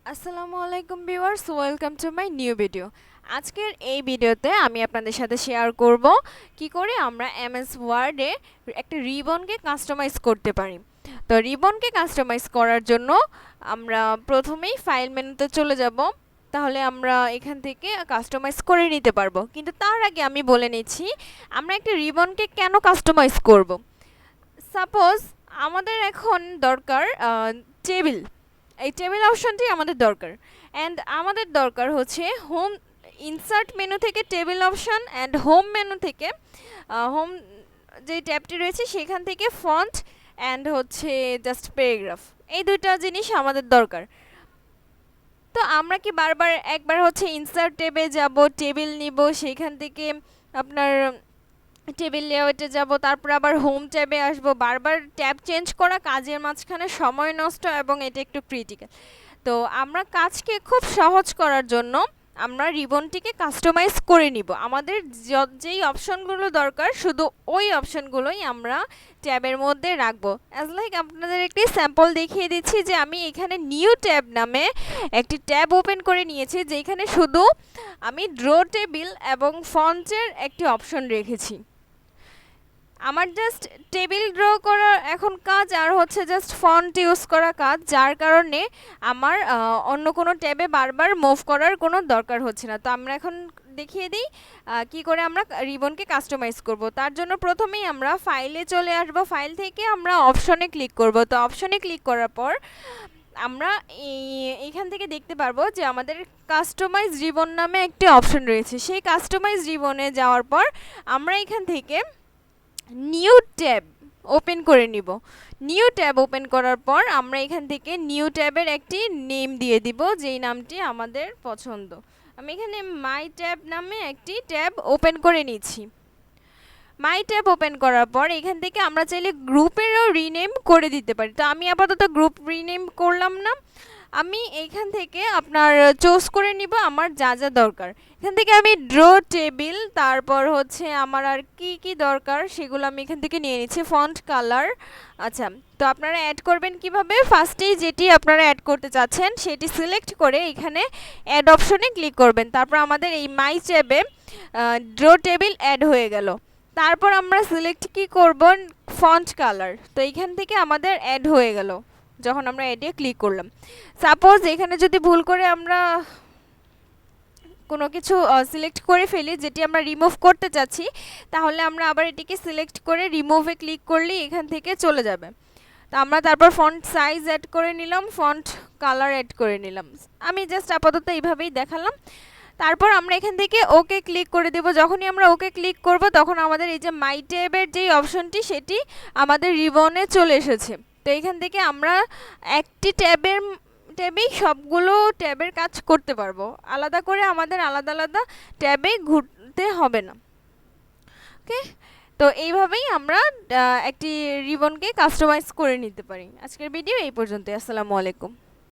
আসসালামু আলাইকুম viewers, welcome to my new video. আজকের এই ভিডিওতে আমি আপনাদের সাথে শেয়ার করব কি করে আমরা এমএস ওয়ার্ডে একটা রিবনকে কাস্টমাইজ করতে পারি। তো রিবনকে কাস্টমাইজ করার জন্য আমরা প্রথমেই ফাইল মেনুতে চলে যাব, তাহলে আমরা এখান থেকে কাস্টমাইজ করে নিতে পারবো। কিন্তু তার আগে আমি বলে নিচ্ছি আমরা একটা রিবনকে কেন কাস্টমাইজ করব। সাপোজ আমাদের এখন দরকার টেবিল, এই টেবিল অপশনটি আমাদের দরকার। অ্যান্ড আমাদের দরকার হচ্ছে হোম ইনসার্ট মেনু থেকে table option, and home menu থেকে হোম যে ট্যাবটি রয়েছে সেখান থেকে ফন্ট অ্যান্ড হচ্ছে জাস্ট প্যারাগ্রাফ, এই দুইটা জিনিস আমাদের দরকার। তো আমরা কি বারবার একবার হচ্ছে ইনসার্ট ট্যাবে যাব, টেবিল নিব, সেখান থেকে আপনার টেবিল লেআউটে যাব, তারপর আবার হোম ট্যাবে আসব, বারবার ট্যাব চেঞ্জ করা কাজের মাঝখানে সময় নষ্ট এবং এটা একটু ক্রিটিক্যাল। তো আমরা কাজকে খুব সহজ করার জন্য আমরা রিবনটিকে কাস্টমাইজ করে নিব। আমাদের যেই অপশনগুলো দরকার শুধু ওই অপশনগুলোই আমরা ট্যাবের মধ্যে রাখবো। অ্যাজ লাইক আপনাদের একটি স্যাম্পল দেখিয়ে দিচ্ছি যে আমি এখানে নিউ ট্যাব নামে একটি ট্যাব ওপেন করে নিয়েছি, যেখানে শুধু আমি ড্র টেবিল এবং ফন্টের একটি অপশন রেখেছি। আমার জাস্ট টেবিল ড্র করার এখন কাজ, আর হচ্ছে জাস্ট ফন্ট ইউজ করা কাজ, যার কারণে আমার অন্য কোনো ট্যাবে বারবার মুভ করার কোনো দরকার হচ্ছে না। তো আমরা এখন দেখিয়ে দিই কি করে আমরা রিবনকে কাস্টমাইজ করব। তার জন্য প্রথমেই আমরা ফাইলে চলে আসব, ফাইল থেকে আমরা অপশনে ক্লিক করব। তো অপশনে ক্লিক করার পর আমরা এইখান থেকে দেখতে পারবো যে আমাদের কাস্টমাইজ রিবন নামে একটি অপশন রয়েছে। সেই কাস্টমাইজ রিবনে যাওয়ার পর আমরা এখান থেকে নিউ ট্যাব ওপেন করে নিব। নিউ ট্যাব ওপেন করার পর আমরা এখান থেকে নিউ ট্যাবের একটি নেম দিয়ে দিব, যেই নামটি আমাদের পছন্দ। আমি এখানে মাই ট্যাব নামে একটি ট্যাব ওপেন করে নিচ্ছি। মাই ট্যাব ওপেন করার পর এখান থেকে আমরা চাইলে গ্রুপেরও রিনেম করে দিতে পারি। তো আমি আপাতত গ্রুপ রিনেম করলাম না, আমি এইখান থেকে আপনার চুজ করে নিব আমার যা যা দরকার। এখান থেকে আমি ড্র টেবিল, তারপর হচ্ছে আমার আর কি কি দরকার সেগুলো আমি এখান থেকে নিয়ে নিচ্ছি। ফন্ট কালার, আচ্ছা। তো আপনারা অ্যাড করবেন কিভাবে, ফার্স্টেই যেটি আপনারা অ্যাড করতে চাচ্ছেন সেটি সিলেক্ট করে এখানে অ্যাড অপশনে ক্লিক করবেন। তারপর আমাদের এই মাই ট্যাবে ড্র টেবিল অ্যাড হয়ে গেল। তারপর আমরা সিলেক্ট কি করব, ফন্ট কালার। তো এইখান থেকে আমাদের অ্যাড হয়ে গেল যখন আমরা অ্যাডে ক্লিক করলাম। সাপোজ এখানে যদি ভুল করে আমরা কোনো কিছু সিলেক্ট করে ফেলি যেটি আমরা রিমুভ করতে চাচ্ছি, তাহলে আমরা আবার এটিকে সিলেক্ট করে রিমুভে ক্লিক করলেই এখান থেকে চলে যাবে। তো আমরা তারপর ফন্ট সাইজ অ্যাড করে নিলাম, ফন্ট কালার অ্যাড করে নিলাম। আমি জাস্ট আপাতত এইভাবেই দেখালাম। তারপর আমরা এখান থেকে ওকে ক্লিক করে দেব। যখনই আমরা ওকে ক্লিক করব তখন আমাদের এই যে মাই ট্যাবের যেই অপশনটি সেটি আমাদের রিবনে চলে এসেছে। তো এখান থেকে আমরা একটি ট্যাবেই সবগুলো ট্যাবের কাজ করতে পারবো, আলাদা করে আমাদের আলাদা আলাদা ট্যাবে ঘুরতে হবে না। ওকে, তো এইভাবেই আমরা একটি রিবনকে কাস্টমাইজ করে নিতে পারি। আজকের ভিডিও এই পর্যন্তই। আসসালামু আলাইকুম।